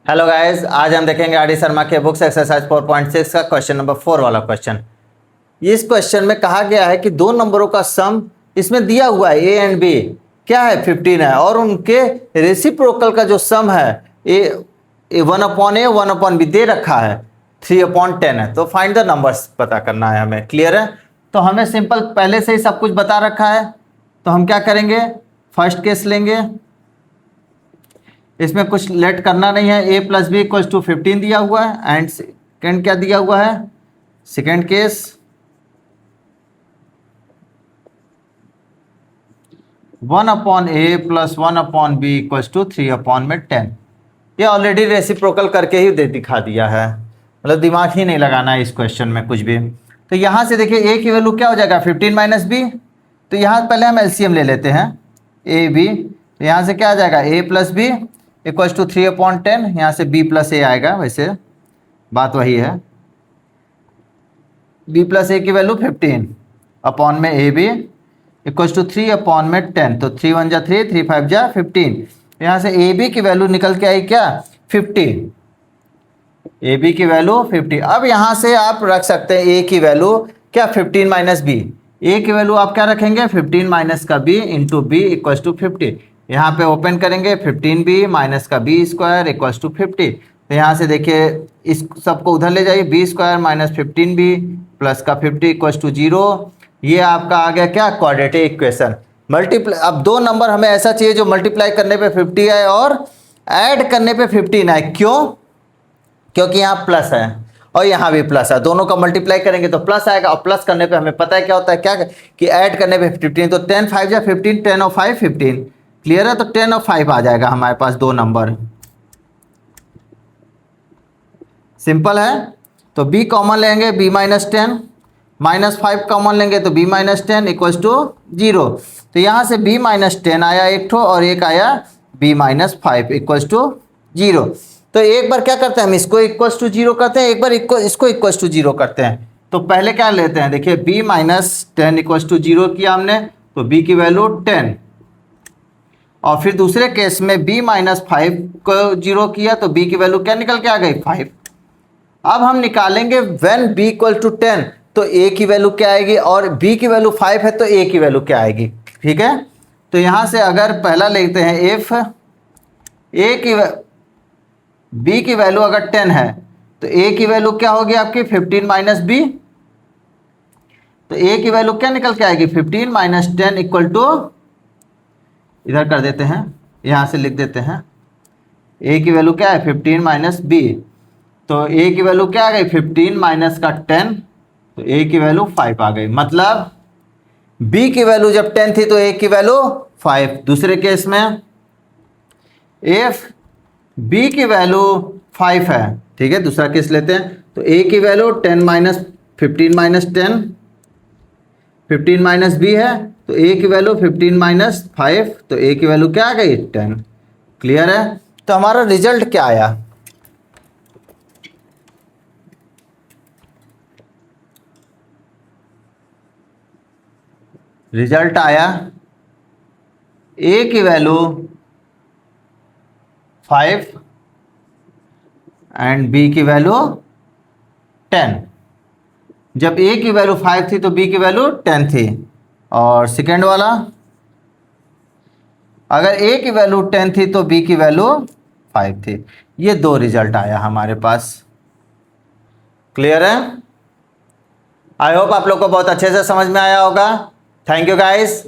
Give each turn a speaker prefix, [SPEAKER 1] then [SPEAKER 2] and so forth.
[SPEAKER 1] Hello guys, आज हम देखेंगे आर डी शर्मा के बुक्स एक्सरसाइज 4.6 का क्वेश्चन नंबर 4 वाला क्वेश्चन। इस क्वेश्चन में कहा गया है कि दो नंबरों का सम इसमें दिया हुआ है ए एंड बी क्या है 15 है, और उनके रेसिप्रोकल का जो सम है ए 1/a 1/b दे रखा है 3/10 है। तो फाइंड द नंबर्स पता करना है हमें। क्लियर है? तो हमें सिंपल पहले से ही सब कुछ बता रखा है, तो हम क्या करेंगे, फर्स्ट केस लेंगे। इसमें कुछ लेट करना नहीं है। a + b = 15 दिया हुआ है एंड सेकेंड क्या दिया हुआ है, सेकेंड केस 1/a + 1/b = 3/10। ये ऑलरेडी रेसिप्रोकल करके ही दिखा दिया है, मतलब दिमाग ही नहीं लगाना है इस क्वेश्चन में कुछ भी। तो यहाँ से देखिए a की वैल्यू क्या हो जाएगा 15 - b। तो यहाँ पहले हम एलसीएम ले लेते हैं a b। तो यहाँ से क्या आ जाएगा a + b = 3/10। यहाँ से b + a आएगा, वैसे बात वही है। b + a की वैल्यू 15 अपॉन में a b = 3/10। तो 3 × 1 = 3, 3 × 5 = 15। यहाँ से ए बी की वैल्यू निकल के आई क्या 50। ए बी की वैल्यू 50। अब यहाँ से आप रख सकते हैं ए की वैल्यू क्या 15 - b। ए की वैल्यू आप क्या रखेंगे 15 - का b × b = 50। यहाँ पे ओपन करेंगे 15b - का b² = 50। तो यहाँ से देखिए इस सबको उधर ले जाइए, b² - 15b + का 50 = 0। ये आपका आ गया क्या क्वाड्रेटिक इक्वेशन। मल्टीप्लाई, अब दो नंबर हमें ऐसा चाहिए जो मल्टीप्लाई करने पे 50 आए और ऐड करने पे 15 आए। क्यों? क्योंकि यहाँ प्लस है और यहाँ भी प्लस है, दोनों का मल्टीप्लाई करेंगे तो प्लस आएगा। और प्लस करने पे हमें पता है क्या होता है, क्या कि ऐड करने पे 15। तो 10 × 5 = 15, 10 और 5 15। क्लियर है? तो 10 और 5 आ जाएगा हमारे पास दो नंबर। सिंपल है। तो b कॉमन लेंगे b - 10 -5 कॉमन लेंगे तो b - 10 = 0। तो यहाँ से b - 10 आया एक ठो और एक आया b - 5 = 0। तो एक बार क्या करते हैं हम इसको =0 करते हैं, एक बार इसको =0 करते हैं। तो पहले क्या लेते हैं, देखिए b - 10 = 0 किया हमने, तो b की वैल्यू 10। और फिर दूसरे केस में b - 5 को 0 किया तो b की वैल्यू क्या निकल के आ गई 5। अब हम निकालेंगे व्हेन b = 10 तो a की वैल्यू क्या आएगी, और b की वैल्यू 5 है तो a की वैल्यू क्या आएगी। ठीक है? तो यहाँ से अगर पहला लेते हैं इफ b की वैल्यू अगर 10 है तो a की वैल्यू क्या होगी आपकी 15 - b। तो a की वैल्यू क्या निकल के आएगी 15 - 10 = इधर कर देते हैं, यहाँ से लिख देते हैं a की वैल्यू क्या है 15 - b। तो a की वैल्यू क्या आ गई 15 - का 10, तो a की वैल्यू 5 आ गई। मतलब b की वैल्यू जब 10 थी तो a की वैल्यू 5। दूसरे केस में इफ b की वैल्यू 5 है, ठीक है, दूसरा केस लेते हैं। तो a की वैल्यू 10 - 15 - 10 15 - b है, तो a की वैल्यू 15 - 5, तो a की वैल्यू क्या आ गई 10। क्लियर है? तो हमारा रिजल्ट क्या आया, रिजल्ट आया a की वैल्यू 5 एंड b की वैल्यू 10। जब a की वैल्यू 5 थी तो b की वैल्यू 10 थी। और सेकेंड वाला अगर a की वैल्यू 10 थी तो b की वैल्यू 5 थी। ये दो रिजल्ट आया हमारे पास। क्लियर है? आई होप आप लोग को बहुत अच्छे से समझ में आया होगा। Thank you guys.